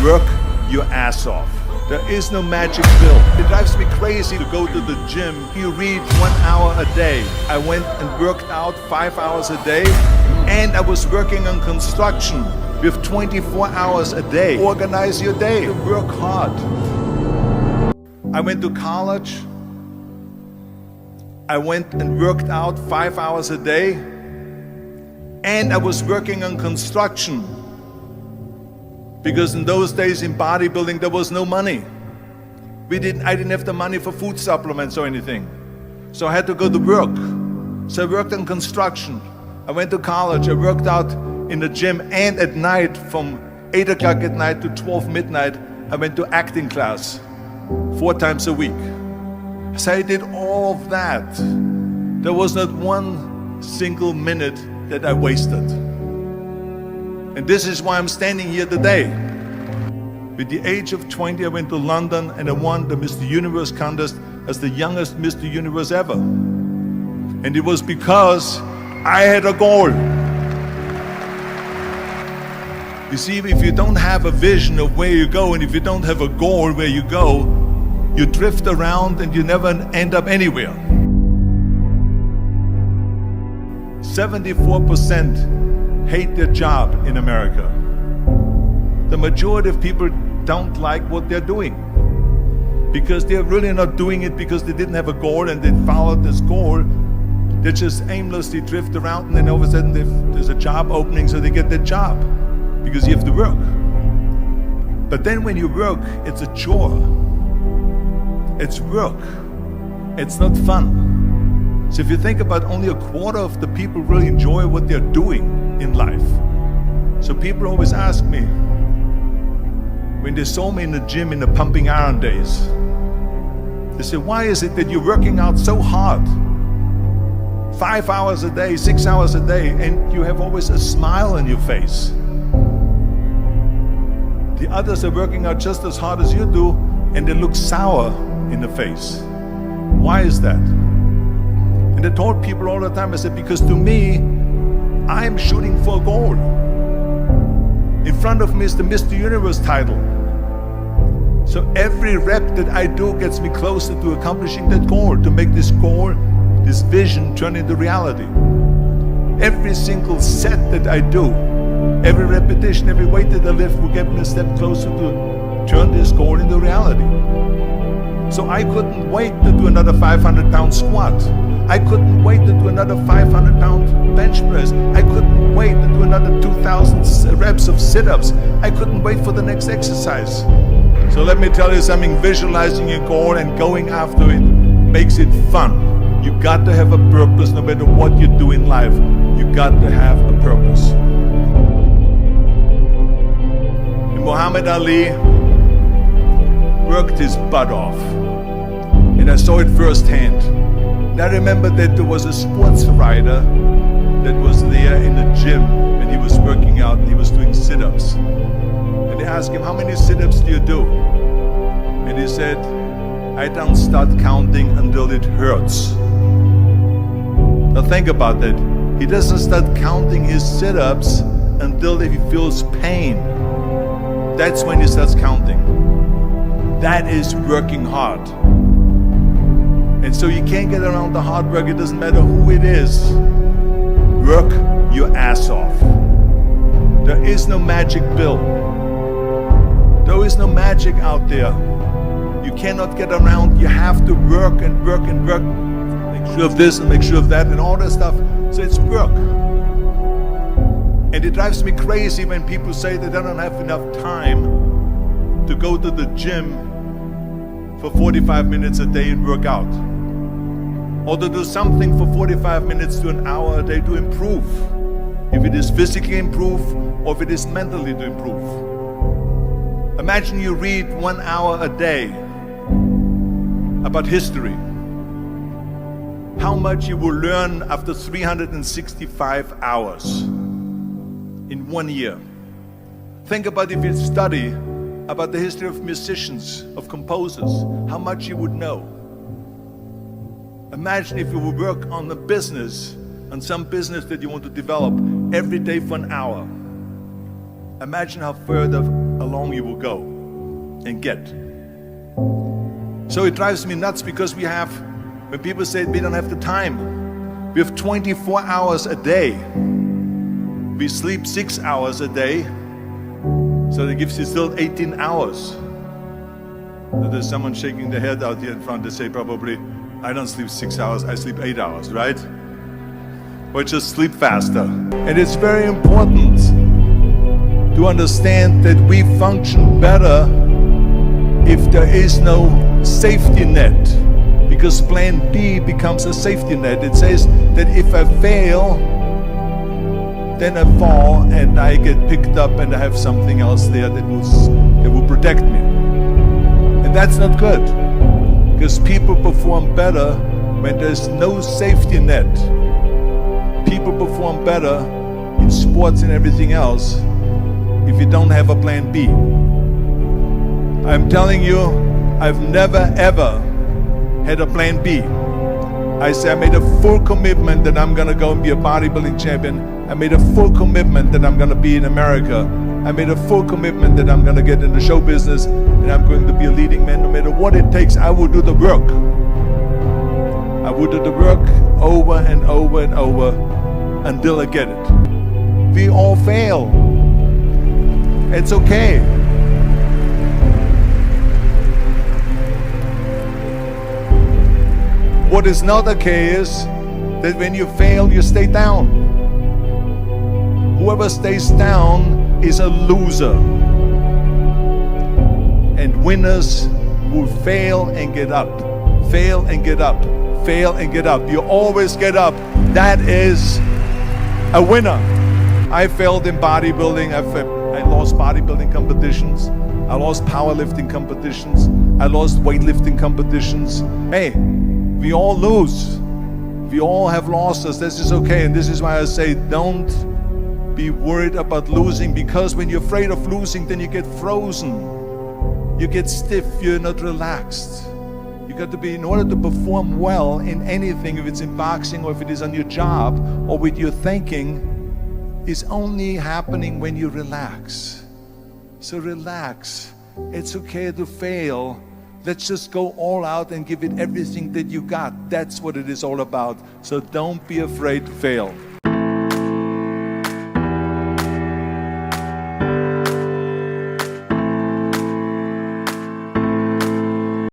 Work your ass off. There is no magic pill. It drives me crazy to go to the gym. You read 1 hour a day. I went and worked out 5 hours a day, and I was working on construction with 24 hours a day. Organize your day. Work hard. I went to college. I went and worked out 5 hours a day, and I was working on construction. Because in those days in bodybuilding there was no money. I didn't have the money for food supplements or anything. So I had to go to work. So I worked on construction. I went to college, I worked out in the gym, and at night from 8 o'clock at night to 12 midnight, I went to acting class 4 times a week. So I did all of that. There was not one single minute that I wasted. And this is why I'm standing here today. With the age of 20, I went to London and I won the Mr. Universe contest as the youngest Mr. Universe ever. And it was because I had a goal. You see, if you don't have a vision of where you go, and if you don't have a goal where you go, you drift around and you never end up anywhere. 74% hate their job in America. The majority of people don't like what they're doing because they're really not doing it because they didn't have a goal and they followed this goal. They just aimlessly drift around, and then all of a sudden there's a job opening, so they get that job because you have to work. But then when you work, it's a chore. It's work. It's not fun. So if you think about, only a quarter of the people really enjoy what they're doing in life. So people always ask me, when they saw me in the gym in the pumping iron days, they say, why is it that you're working out so hard? 5 hours a day, 6 hours a day, and you have always a smile on your face. The others are working out just as hard as you do, and they look sour in the face. Why is that? And I told people all the time, I said, because to me, I'm shooting for a goal. In front of me is the Mr. Universe title. So every rep that I do gets me closer to accomplishing that goal, to make this goal, this vision, turn into reality. Every single set that I do, every repetition, every weight that I lift will get me a step closer to turn this goal into reality. So I couldn't wait to do another 500-pound squat. I couldn't wait to do another 500-pound bench press. I couldn't wait to do another 2,000 reps of sit-ups. I couldn't wait for the next exercise. So let me tell you something, visualizing your goal and going after it makes it fun. You got to have a purpose no matter what you do in life. You got to have a purpose. And Muhammad Ali worked his butt off. And I saw it firsthand. And I remember that there was a sports writer that was there in the gym and he was working out and he was doing sit-ups. And they asked him, how many sit-ups do you do? And he said, I don't start counting until it hurts. Now think about that. He doesn't start counting his sit-ups until he feels pain. That's when he starts counting. That is working hard. And so you can't get around the hard work. It doesn't matter who it is. Work your ass off. There is no magic pill. There is no magic out there. You cannot get around. You have to work and work and work. Make sure of this and make sure of that and all that stuff. So it's work. And it drives me crazy when people say that they don't have enough time to go to the gym for 45 minutes a day and work out. Or to do something for 45 minutes to an hour a day to improve. If it is physically improve or if it is mentally to improve. Imagine you read 1 hour a day about history. How much you will learn after 365 hours in 1 year. Think about if you study about the history of musicians, of composers, how much you would know. Imagine if you would work on a business, on some business that you want to develop every day for an hour. Imagine how further long you will go and get. So it drives me nuts because when people say we don't have the time, we have 24 hours a day. We sleep 6 hours a day, so that gives you still 18 hours. So there's someone shaking their head out here in front. They say probably, I don't sleep 6 hours, I sleep 8 hours, right? Or just sleep faster. And it's very important to understand that we function better if there is no safety net, because plan B becomes a safety net. It says that if I fail, then I fall and I get picked up and I have something else there that will protect me. And that's not good, because people perform better when there's no safety net. People perform better in sports and everything else if you don't have a plan B. I'm telling you, I've never ever had a plan B. I made a full commitment that I'm gonna go and be a bodybuilding champion. I made a full commitment that I'm gonna be in America. I made a full commitment that I'm gonna get in the show business and I'm going to be a leading man. No matter what it takes, I will do the work. I will do the work over and over and over until I get it. We all fail. It's okay. What is not okay is that when you fail, you stay down. Whoever stays down is a loser. And winners will fail and get up. Fail and get up. Fail and get up. You always get up. That is a winner. I failed in bodybuilding. I lost bodybuilding competitions. I lost powerlifting competitions. I lost weightlifting competitions. Hey, we all lose. We all have losses. This is okay. And this is why I say don't be worried about losing, because when you're afraid of losing, then you get frozen. You get stiff. You're not relaxed. You got to be, in order to perform well in anything, if it's in boxing or if it is on your job or with your thinking, is only happening when you relax. So relax. It's okay to fail. Let's just go all out and give it everything that you got. That's what it is all about. So don't be afraid to fail.